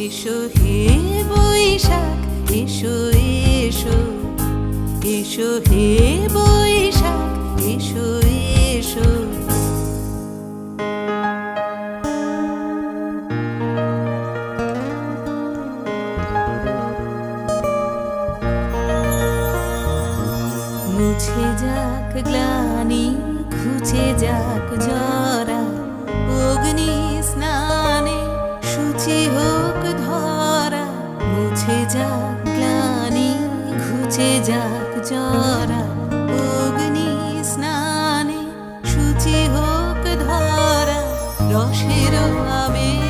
এসো হে বৈশাখ, এসো এসো, এসো হে বৈশাখ, এসো এসো। মুছে যাক গ্লানি, ঘুচে যাক জরা, অগ্নি স্নানে শুচি হোক ধরা। মুছে যাক গ্লানি, ঘুচে যাক জরা, অগ্নি স্নানে শুচি হোক ধরা। রসের আবেশ